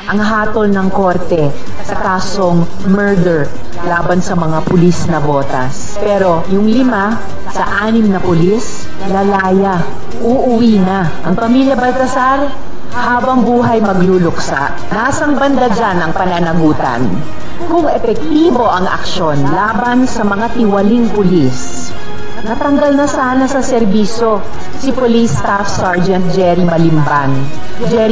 ang hatol ng korte sa kasong murder laban sa mga pulis na botas. Pero yung 5 sa 6 na pulis, lalaya, uuwi na. Ang pamilya Baltasar, habang buhay magluluksa. Nasang banda dyan ang pananagutan? Kung epektibo ang aksyon laban sa mga tiwaling pulis, natanggal na sana sa serbisyo si Police Staff Sergeant Jerry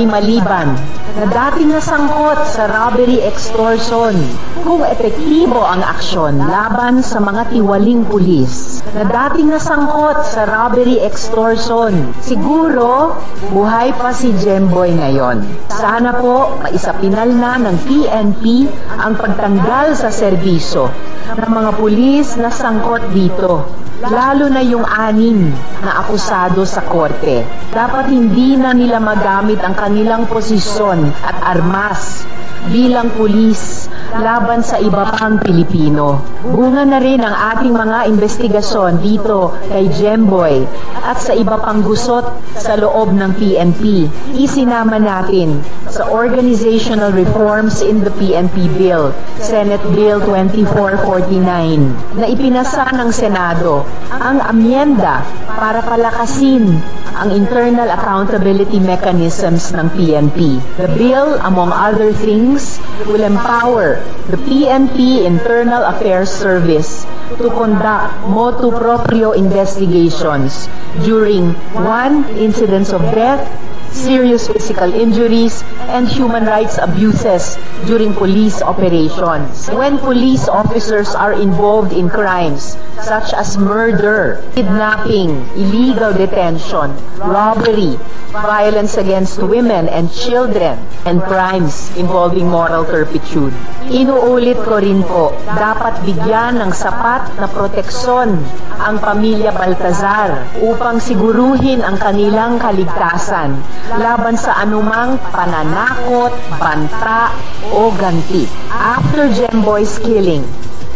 Maliban, na dating nasangkot sa robbery extortion. Kung epektibo ang aksyon laban sa mga tiwaling pulis na dating nasangkot sa robbery extortion, siguro buhay pa si Jemboy ngayon. Sana po maisapinal na ng PNP ang pagtanggal sa serbisyo ng mga pulis na sangkot dito, lalo na yung 6 na akusado sa korte. Dapat hindi na nila magamit ang kanilang posisyon at armas bilang pulis laban sa iba pang Pilipino. Bunga na rin ang ating mga investigasyon dito kay Jemboy at sa iba pang gusot sa loob ng PNP. Isinama natin sa organizational reforms in the PNP Bill, Senate Bill 2449, na ipinasa ng Senado ang amyenda para palakasin ang internal accountability mechanisms ng PNP. The bill, among other things, will empower the PNP Internal Affairs Service to conduct motu proprio investigations during 1. Incidents of death, serious physical injuries, and human rights abuses during police operations. When police officers are involved in crimes such as murder, kidnapping, illegal detention, robbery, violence against women and children, and crimes involving moral turpitude. Inuulit ko rin po, dapat bigyan ng sapat na proteksyon ang pamilya Baltasar upang siguruhin ang kanilang kaligtasan laban sa anumang pananakot, banta o ganti. After Jemboy's killing,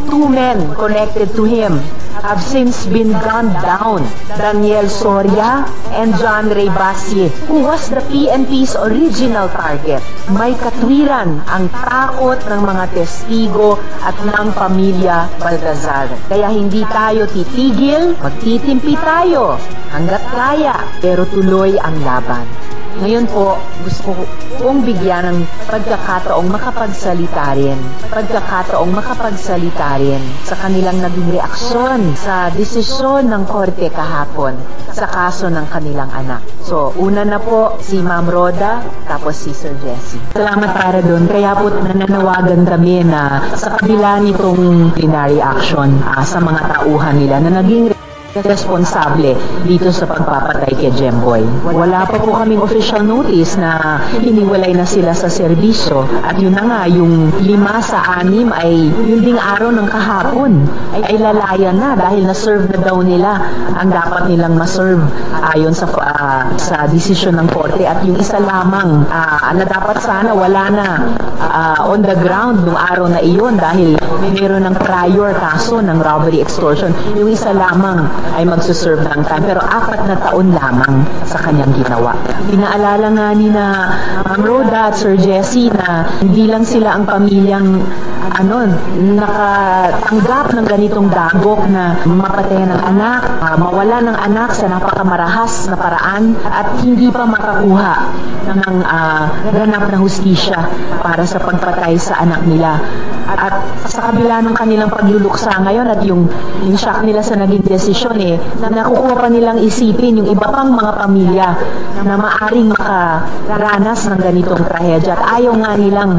2 men connected to him have since been gunned down, Daniel Soria and John Ray Basye, who was the PNP's original target. May katwiran ang takot ng mga testigo at ng pamilya Baltasar. Kaya hindi tayo titigil, magtitimpi tayo hanggat kaya, pero tuloy ang laban. Ngayon po, gusto kong bigyan ng pagkakataong makapagsalita rin sa kanilang naging reaksyon sa desisyon ng korte kahapon sa kaso ng kanilang anak. So, una na po si Ma'am Roda, tapos si Sir Jesse. Salamat para doon. Kaya po nananawagan kami na sa kabila nitong plenary action sa mga tauhan nila na naging responsable dito sa pagpapatay kay Jemboy. Wala pa po kaming official notice na hiniwalay na sila sa serbisyo at yun na nga, yung 5 sa 6 ay yung ding araw ng kahapon ay lalaya na dahil na-serve na daw nila ang dapat nilang ma-serve ayon sa desisyon ng korte at yung isa lamang na dapat sana wala na on the ground nung araw na iyon dahil mayroon ng prior kaso ng robbery extortion. Yung isa lamang ay magsuserve ng time pero 4 na taon lamang sa kanyang ginawa. Pinaalala nga ni na Ma'am Roda at Sir Jesse na hindi lang sila ang pamilyang nakatanggap ng ganitong dagok na mapatayan ng anak, mawala ng anak sa napakamarahas na paraan at hindi pa makakuha ng ganap na hustisya para sa pagpatay sa anak nila. At sa kabila ng kanilang pagluluksa ngayon at yung shock nila sa naging desisyon na nakukuha pa nilang isipin yung iba pang mga pamilya na maaring makaranas ng ganitong trahedya at ayaw nga nilang